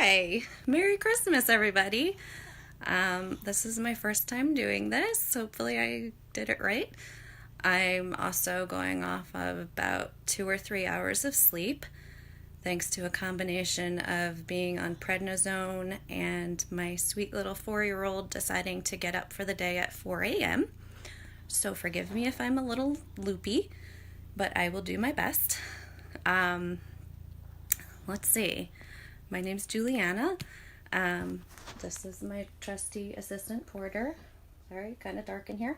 Hi, Merry Christmas, everybody. This is my first time doing this. Hopefully, I did it right. I'm also going off of about 2 or 3 hours of sleep, thanks to a combination of being on prednisone and my sweet little 4-year-old deciding to get up for the day at 4 a.m. So forgive me if I'm a little loopy, but I will do my best. Let's see. My name's Juliana. This is my trusty assistant Porter. Sorry, kind of dark in here.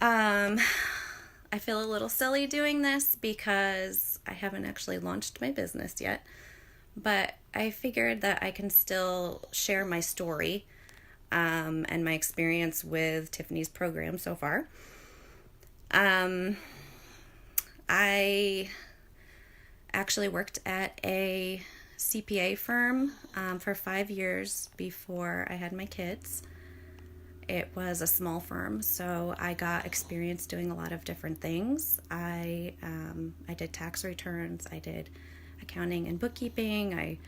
I feel a little silly doing this because I haven't actually launched my business yet, but I figured that I can still share my story and my experience with Tiffany's program so far. I actually worked at a CPA firm for 5 years before I had my kids. It was a small firm, so I got experience doing a lot of different things. I did tax returns, I did accounting and bookkeeping,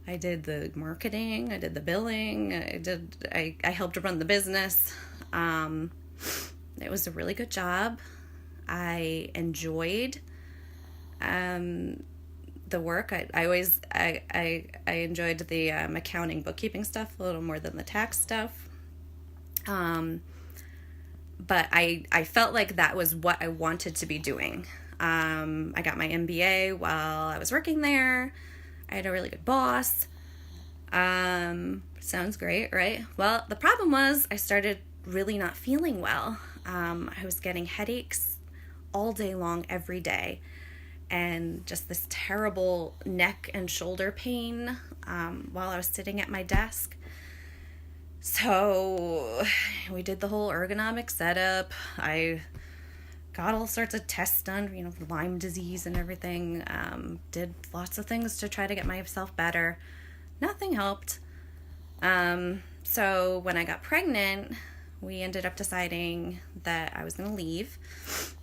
I did the marketing, I did the billing, I helped run the business. It was a really good job. I enjoyed the work. I enjoyed the accounting bookkeeping stuff a little more than the tax stuff. But I felt like that was what I wanted to be doing. I got my MBA while I was working there. I had a really good boss. Sounds great, right? Well, the problem was I started really not feeling well. I was getting headaches all day long, every day, and just this terrible neck and shoulder pain while I was sitting at my desk. So we did the whole ergonomic setup. I got all sorts of tests done, Lyme disease and everything. Did lots of things to try to get myself better. Nothing helped. So when I got pregnant, we ended up deciding that I was going to leave.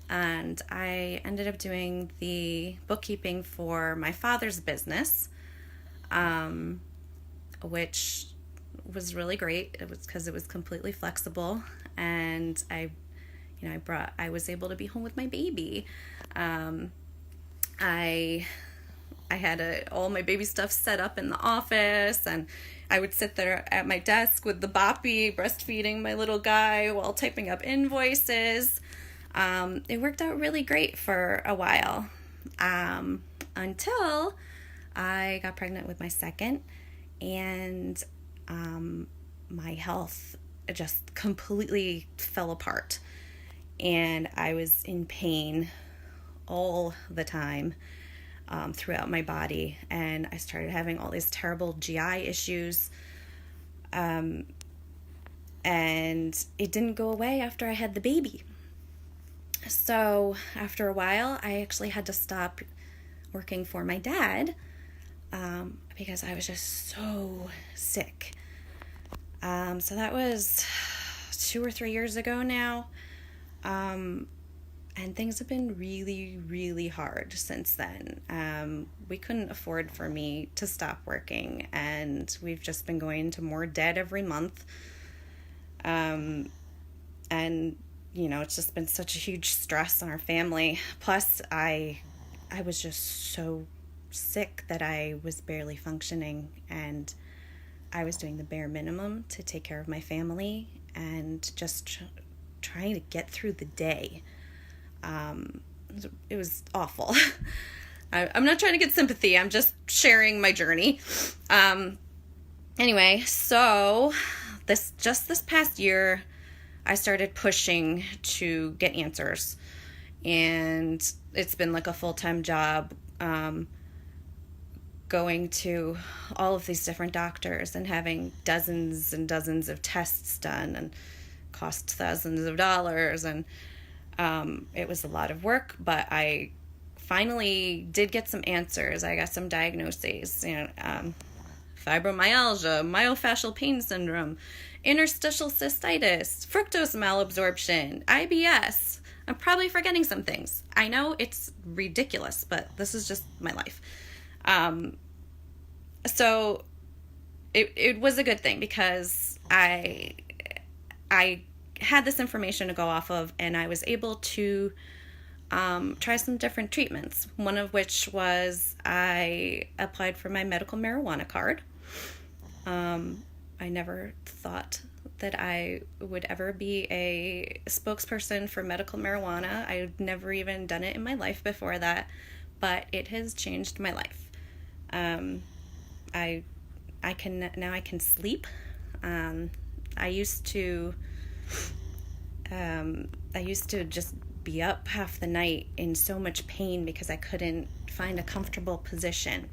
And I ended up doing the bookkeeping for my father's business, which was really great. It was because it was completely flexible, and I was able to be home with my baby. I had all my baby stuff set up in the office, and I would sit there at my desk with the boppy breastfeeding my little guy while typing up invoices. It worked out really great for a while, until I got pregnant with my second, and my health just completely fell apart, and I was in pain all the time throughout my body, and I started having all these terrible GI issues, and it didn't go away after I had the baby. So after a while, I actually had to stop working for my dad because I was just so sick. So that was 2 or 3 years ago now. And things have been really, really hard since then. We couldn't afford for me to stop working, and we've just been going into more debt every month. And it's just been such a huge stress on our family. Plus, I was just so sick that I was barely functioning, and I was doing the bare minimum to take care of my family and just trying to get through the day. It was awful. I'm not trying to get sympathy. I'm just sharing my journey. Anyway, so this past year, I started pushing to get answers, and it's been like a full-time job, going to all of these different doctors and having dozens and dozens of tests done, and cost thousands of dollars, and it was a lot of work, but I finally did get some answers. I got some diagnoses, fibromyalgia, myofascial pain syndrome, interstitial cystitis, fructose malabsorption, IBS. I'm probably forgetting some things. I know it's ridiculous, but this is just my life. So it was a good thing because I had this information to go off of, and I was able to try some different treatments. One of which was I applied for my medical marijuana card. I never thought that I would ever be a spokesperson for medical marijuana. I'd never even done it in my life before that, but it has changed my life. I can sleep. I used to just be up half the night in so much pain because I couldn't find a comfortable position.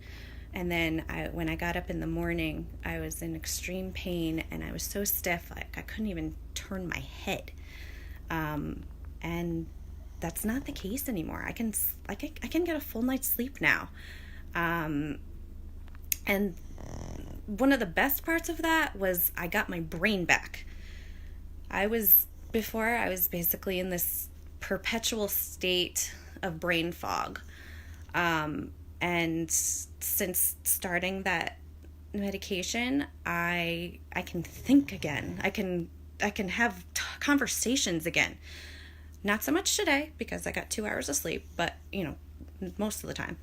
And then when I got up in the morning, I was in extreme pain and I was so stiff, I couldn't even turn my head. And that's not the case anymore. I can get a full night's sleep now. And one of the best parts of that was I got my brain back. Before I was basically in this perpetual state of brain fog. And since starting that medication, I can think again. I can have conversations again. Not so much today because I got 2 hours of sleep, but most of the time.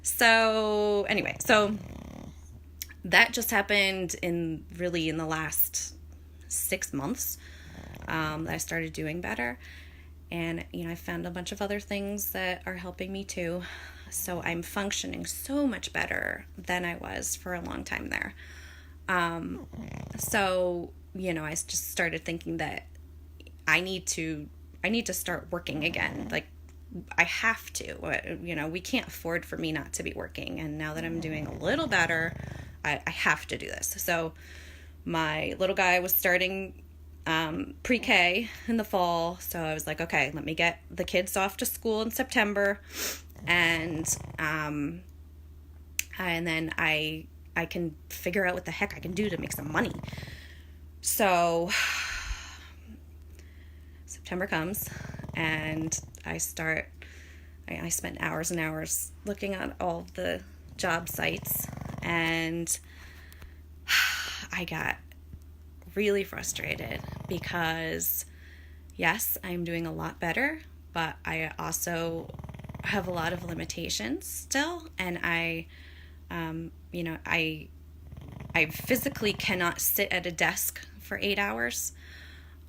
So anyway, so that just happened in the last 6 months that I started doing better. And, I found a bunch of other things that are helping me too. So I'm functioning so much better than I was for a long time there. So, I just started thinking that I need to start working again. Like, I have to, we can't afford for me not to be working. And now that I'm doing a little better, I have to do this. So my little guy was starting pre-K in the fall. So I was like, okay, let me get the kids off to school in September. And then I can figure out what the heck I can do to make some money. So September comes and I spent hours and hours looking at all the job sites, and I got really frustrated because yes, I'm doing a lot better, but I also have a lot of limitations still, and I physically cannot sit at a desk for 8 hours.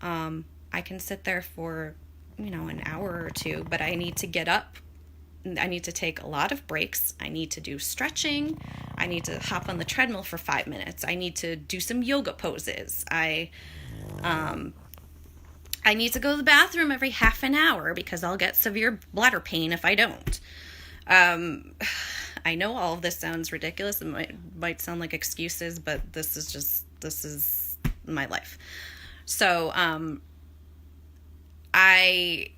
I can sit there for an hour or two, but I need to get up. I need to take a lot of breaks. I need to do stretching. I need to hop on the treadmill for 5 minutes. I need to do some yoga poses. I need to go to the bathroom every half an hour because I'll get severe bladder pain if I don't. I know all of this sounds ridiculous. It might sound like excuses, but this is my life. So, I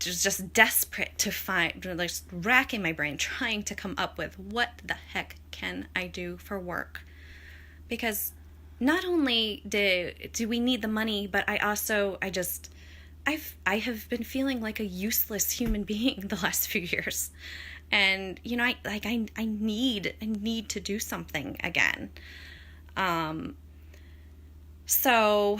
was just desperate to find, like, racking my brain, trying to come up with what the heck can I do for work? Because not only do we need the money, but I have been feeling like a useless human being the last few years. And, I need to do something again. So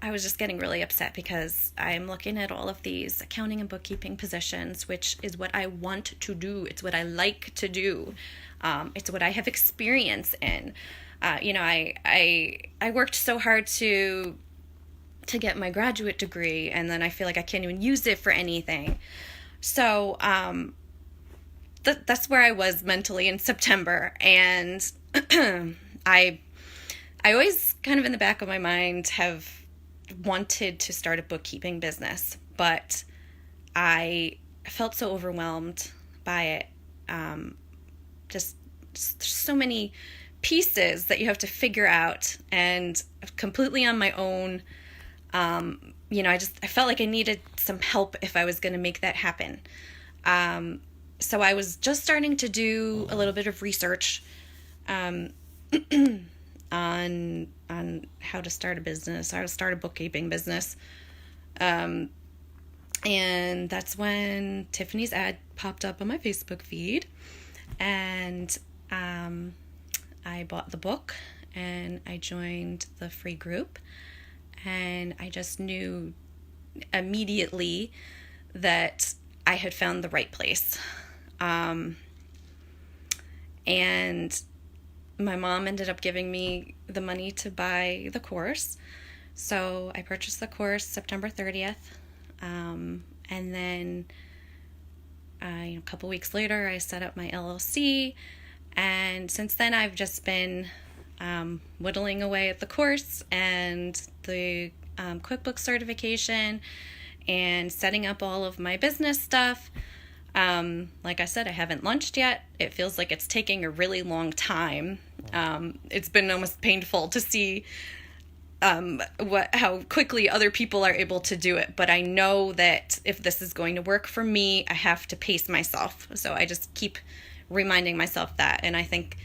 I was just getting really upset because I'm looking at all of these accounting and bookkeeping positions, which is what I want to do. It's what I like to do. It's what I have experience in. I worked so hard to get my graduate degree, and then I feel like I can't even use it for anything. So that's where I was mentally in September, and I always kind of in the back of my mind have wanted to start a bookkeeping business, but I felt so overwhelmed by it. Just so many pieces that you have to figure out, and completely on my own. I felt like I needed some help if I was going to make that happen. So I was just starting to do a little bit of research on how to start a business, how to start a bookkeeping business. And that's when Tiffany's ad popped up on my Facebook feed. And I bought the book and I joined the free group. And I just knew immediately that I had found the right place. And my mom ended up giving me the money to buy the course. So I purchased the course September 30th. And then a couple weeks later, I set up my LLC. And since then, I've just been whittling away at the course and the QuickBooks certification and setting up all of my business stuff. Like I said, I haven't lunched yet. It feels like it's taking a really long time. It's been almost painful to see how quickly other people are able to do it. But I know that if this is going to work for me, I have to pace myself. So I just keep reminding myself that. And I think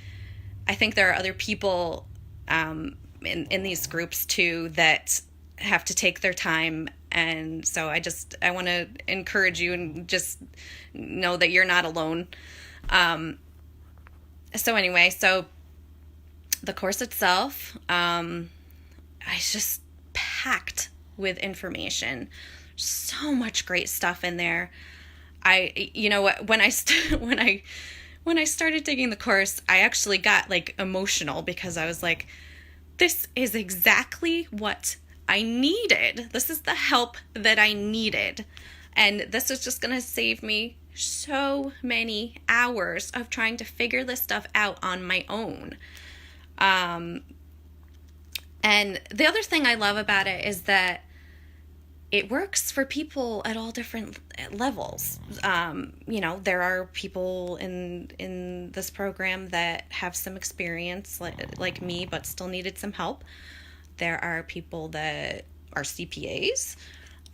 there are other people in these groups too that have to take their time. And so I want to encourage you and just know that you're not alone. So anyway, so the course itself, it's just packed with information. So much great stuff in there. When I started taking the course, I actually got like emotional because I was like, this is exactly what I needed. This is the help that I needed. And this is just going to save me so many hours of trying to figure this stuff out on my own. And the other thing I love about it is that it works for people at all different levels. There are people in this program that have some experience like me, but still needed some help. There are people that are CPAs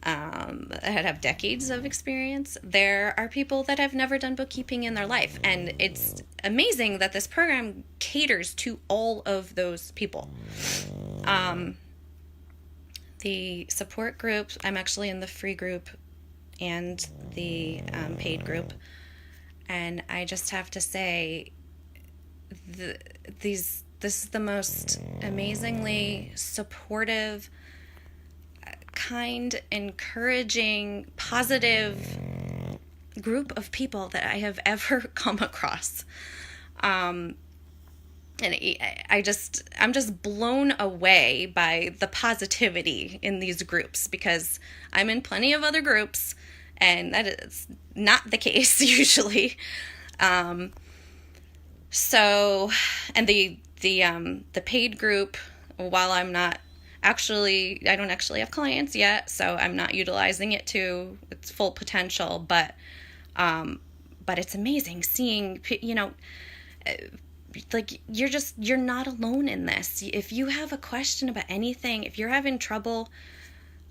that have decades of experience. There are people that have never done bookkeeping in their life. And it's amazing that this program caters to all of those people. The support group, I'm actually in the free group and the paid group. And I just have to say, this is the most amazingly supportive, kind, encouraging, positive group of people that I have ever come across. And I'm just blown away by the positivity in these groups, because I'm in plenty of other groups and that is not the case usually. So, and the paid group, while I don't actually have clients yet, so I'm not utilizing it to its full potential, but it's amazing seeing, like you're not alone in this. If you have a question about anything, if you're having trouble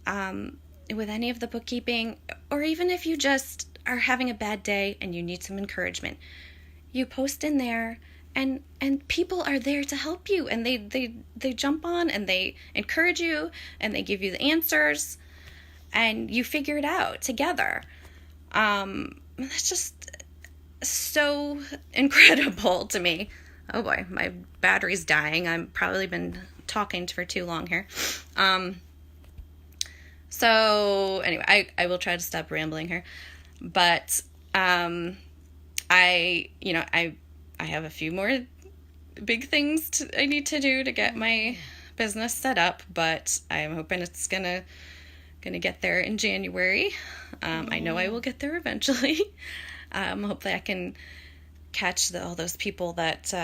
with any of the bookkeeping, or even if you just are having a bad day and you need some encouragement, you post in there and people are there to help you, and they jump on and they encourage you and they give you the answers and you figure it out together. That's just so incredible to me. Oh boy, my battery's dying. I've probably been talking for too long here. So anyway, I will try to stop rambling here, but I have a few more big things I need to do to get my business set up, but I'm hoping it's gonna get there in January. I know I will get there eventually. Hopefully I can catch all those people that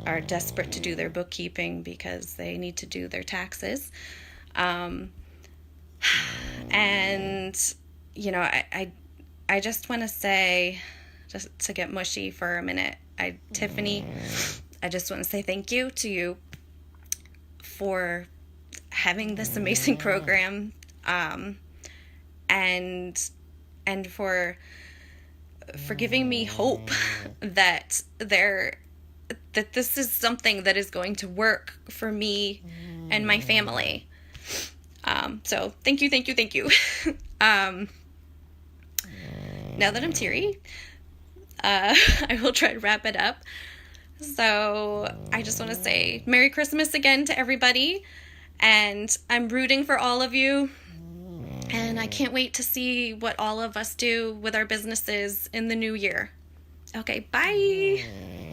are desperate to do their bookkeeping because they need to do their taxes. And I just want to say, just to get mushy for a minute, Tiffany, I just want to say thank you to you for having this amazing program, and for giving me hope that this is something that is going to work for me and my family. So thank you. now that I'm teary, I will try to wrap it up. So I just want to say Merry Christmas again to everybody, and I'm rooting for all of you, and I can't wait to see what all of us do with our businesses in the new year. Okay, bye.